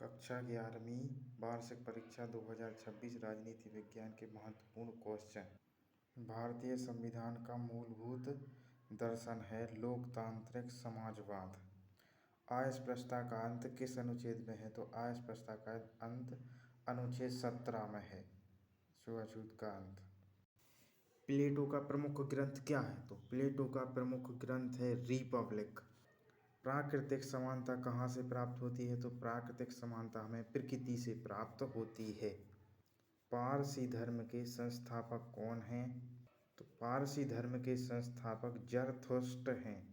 कक्षा 11वीं वार्षिक परीक्षा 2026 राजनीति विज्ञान के महत्वपूर्ण क्वेश्चन। भारतीय संविधान का मूलभूत दर्शन है लोकतांत्रिक समाजवाद। अस्पृश्यता का अंत किस अनुच्छेद में है? तो अस्पृश्यता का अंत अनुच्छेद 17 में है, छुआछूत का अंत। प्लेटो का प्रमुख ग्रंथ क्या है? तो प्लेटो का प्रमुख ग्रंथ है रिपब्लिक। प्राकृतिक समानता कहाँ से प्राप्त होती है? तो प्राकृतिक समानता हमें प्रकृति से प्राप्त होती है। पारसी धर्म के संस्थापक कौन हैं? तो पारसी धर्म के संस्थापक जरथुस्त्र हैं।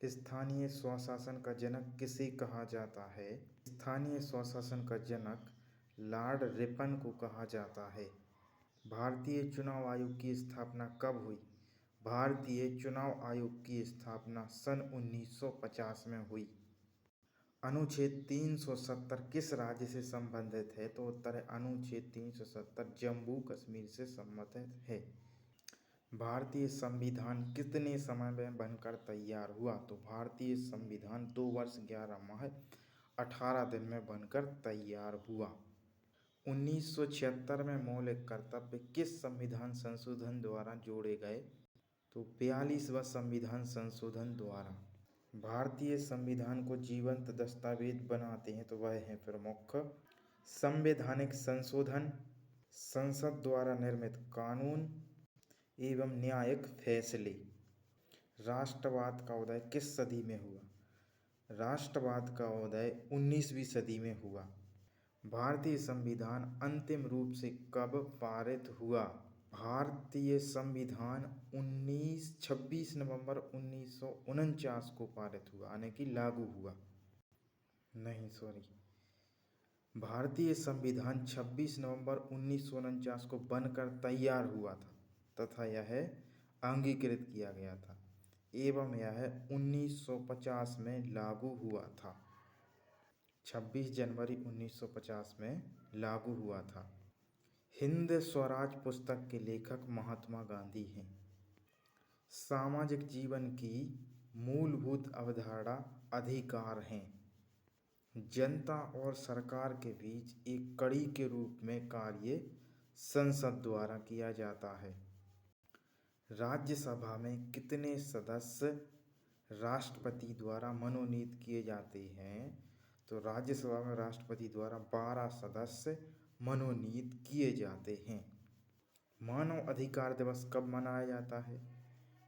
स्थानीय स्वशासन का जनक किसे कहा जाता है? स्थानीय स्वशासन का जनक लॉर्ड रिपन को कहा जाता है। भारतीय चुनाव आयोग की स्थापना कब हुई? भारतीय चुनाव आयोग की स्थापना सन 1950 में हुई। अनुच्छेद 370 किस राज्य से संबंधित है? तो उत्तर है अनुच्छेद 370 जम्मू कश्मीर से संबंधित है। भारतीय संविधान कितने समय में बनकर तैयार हुआ? तो भारतीय संविधान 2 वर्ष 11 माह 18 दिन में बनकर तैयार हुआ। 1976 में मौलिक कर्तव्य किस संविधान संशोधन द्वारा जोड़े गए? तो 42वां संविधान संशोधन द्वारा। भारतीय संविधान को जीवंत दस्तावेज बनाते हैं तो वह है प्रमुख संवैधानिक संशोधन, संसद द्वारा निर्मित कानून एवं न्यायिक फैसले। राष्ट्रवाद का उदय किस सदी में हुआ? राष्ट्रवाद का उदय 19वीं सदी में हुआ। भारतीय संविधान अंतिम रूप से कब पारित हुआ? भारतीय संविधान 26 नवंबर 1949 को पारित हुआ, यानी कि लागू हुआ। भारतीय संविधान 26 नवंबर 1949 को बनकर तैयार हुआ था तथा यह अंगीकृत किया गया था एवं यह 1950 में लागू हुआ था। 26 जनवरी 1950 में लागू हुआ था। हिंद स्वराज पुस्तक के लेखक महात्मा गांधी हैं। सामाजिक जीवन की मूलभूत अवधारणा अधिकार हैं। जनता और सरकार के बीच एक कड़ी के रूप में कार्य संसद द्वारा किया जाता है। राज्यसभा में कितने सदस्य राष्ट्रपति द्वारा मनोनीत किए जाते हैं? तो राज्यसभा में राष्ट्रपति द्वारा 12 सदस्य मनोनीत किए जाते हैं। मानव अधिकार दिवस कब मनाया जाता है?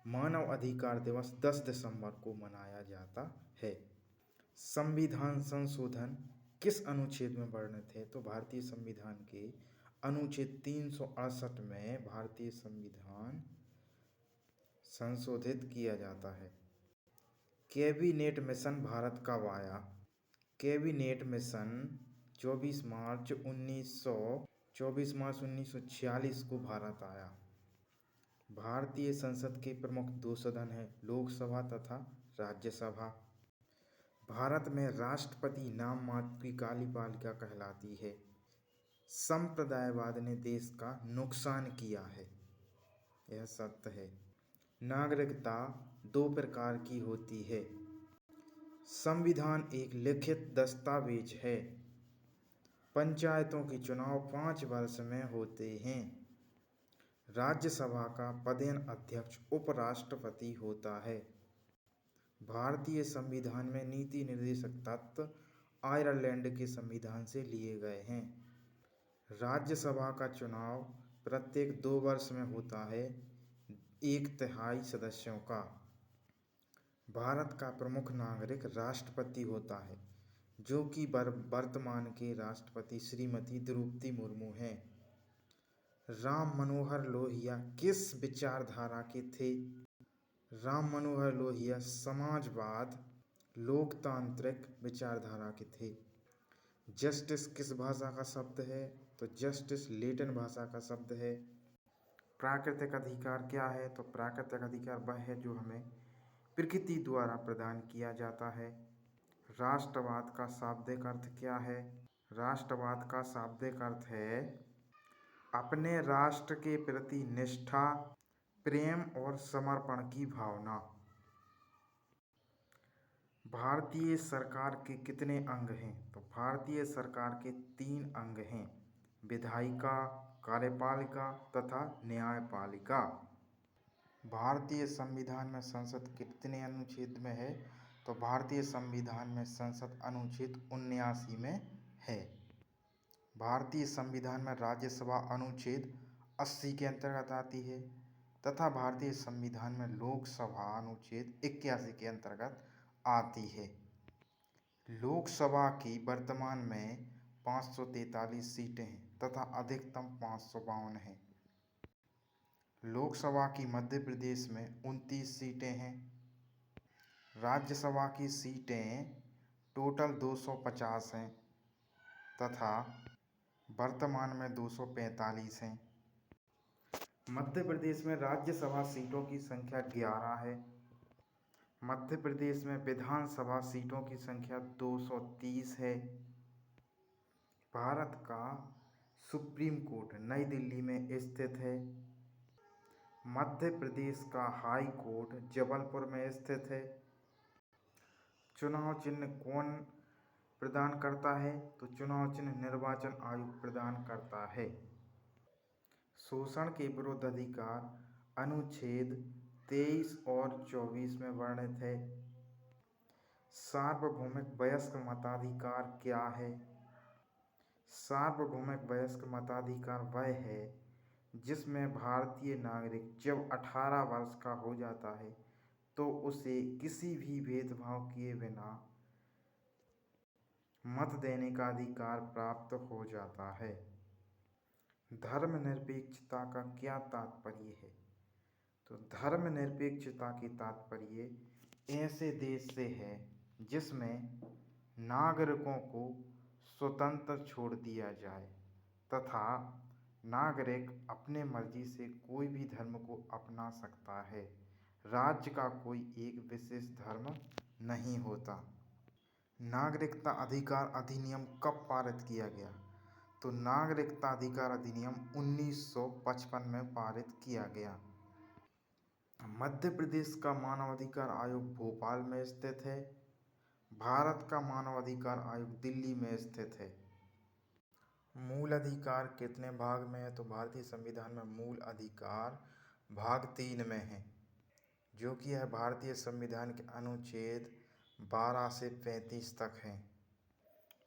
मानव अधिकार दिवस 10 दिसंबर को मनाया जाता है। संविधान संशोधन किस अनुच्छेद में वर्णित है? तो भारतीय संविधान के अनुच्छेद 368 में भारतीय संविधान संशोधित किया जाता है। कैबिनेट मिशन भारत कब आया? कैबिनेट मिशन 24 मार्च 1946 को भारत आया। भारतीय संसद के प्रमुख 2 सदन हैं, लोकसभा तथा राज्यसभा। भारत में राष्ट्रपति नाम मात्र की कार्यपालिका कहलाती है। संप्रदायवाद ने देश का नुकसान किया है, यह सत्य है। नागरिकता 2 प्रकार की होती है। संविधान एक लिखित दस्तावेज है। पंचायतों के चुनाव 5 वर्ष में होते हैं। राज्यसभा का पदेन अध्यक्ष उपराष्ट्रपति होता है। भारतीय संविधान में नीति निर्देशक तत्व आयरलैंड के संविधान से लिए गए हैं। राज्यसभा का चुनाव प्रत्येक 2 वर्ष में होता है, 1/3 सदस्यों का। भारत का प्रमुख नागरिक राष्ट्रपति होता है, जो कि वर्तमान के राष्ट्रपति श्रीमती द्रौपदी मुर्मू हैं। राम मनोहर लोहिया किस विचारधारा के थे? राम मनोहर लोहिया समाजवाद लोकतांत्रिक विचारधारा के थे। जस्टिस किस भाषा का शब्द है? तो जस्टिस लैटिन भाषा का शब्द है। प्राकृतिक अधिकार क्या है? तो प्राकृतिक अधिकार वह है जो हमें प्रकृति द्वारा प्रदान किया जाता है। राष्ट्रवाद का शाब्दिक अर्थ क्या है? राष्ट्रवाद का शाब्दिक अर्थ है अपने राष्ट्र के प्रति निष्ठा, प्रेम और समर्पण की भावना। भारतीय सरकार के कितने अंग हैं? तो भारतीय सरकार के 3 अंग हैं, विधायिका, कार्यपालिका तथा न्यायपालिका। भारतीय संविधान में संसद कितने अनुच्छेद में है? तो भारतीय संविधान में संसद अनुच्छेद 79 में है। भारतीय संविधान में राज्यसभा अनुच्छेद 80 के अंतर्गत आती है तथा भारतीय संविधान में लोकसभा अनुच्छेद 81 के अंतर्गत आती है। लोकसभा की वर्तमान में 543 सीटें हैं तथा अधिकतम 552 हैं। लोकसभा की मध्य प्रदेश में 29 सीटें हैं। राज्यसभा की सीटें टोटल 250 हैं तथा वर्तमान में 245 हैं। मध्य प्रदेश में राज्यसभा सीटों की संख्या 11 है। मध्य प्रदेश में विधानसभा सीटों की संख्या 230 है। भारत का सुप्रीम कोर्ट नई दिल्ली में स्थित है। मध्य प्रदेश का हाई कोर्ट जबलपुर में स्थित है। चुनाव चिन्ह कौन प्रदान करता है? तो चुनाव चिन्ह निर्वाचन आयोग प्रदान करता है। शोषण के विरुद्ध अधिकार अनुच्छेद 23 और 24 में वर्णित है। सार्वभौमिक वयस्क मताधिकार क्या है? सार्वभौमिक वयस्क मताधिकार वह है जिसमें भारतीय नागरिक जब 18 वर्ष का हो जाता है तो उसे किसी भी भेदभाव किए बिना मत देने का अधिकार प्राप्त हो जाता है। धर्मनिरपेक्षता का क्या तात्पर्य है? तो धर्मनिरपेक्षता की तात्पर्य ऐसे देश से है जिसमें नागरिकों को स्वतंत्र छोड़ दिया जाए तथा नागरिक अपने मर्जी से कोई भी धर्म को अपना सकता है। राज्य का कोई एक विशेष धर्म नहीं होता। नागरिकता अधिकार अधिनियम कब पारित किया गया? तो नागरिकता अधिकार अधिनियम 1955 में पारित किया गया। मध्य प्रदेश का मानवाधिकार आयोग भोपाल में स्थित है। भारत का मानवाधिकार आयोग दिल्ली में स्थित है। मूल अधिकार कितने भाग में है? तो भारतीय संविधान में मूल अधिकार भाग 3 में है, जो कि है भारतीय संविधान के अनुच्छेद 12 से 35 तक हैं।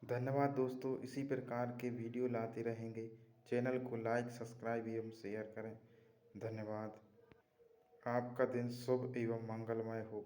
धन्यवाद दोस्तों, इसी प्रकार के वीडियो लाते रहेंगे। चैनल को लाइक, सब्सक्राइब एवं शेयर करें। धन्यवाद। आपका दिन शुभ एवं मंगलमय हो।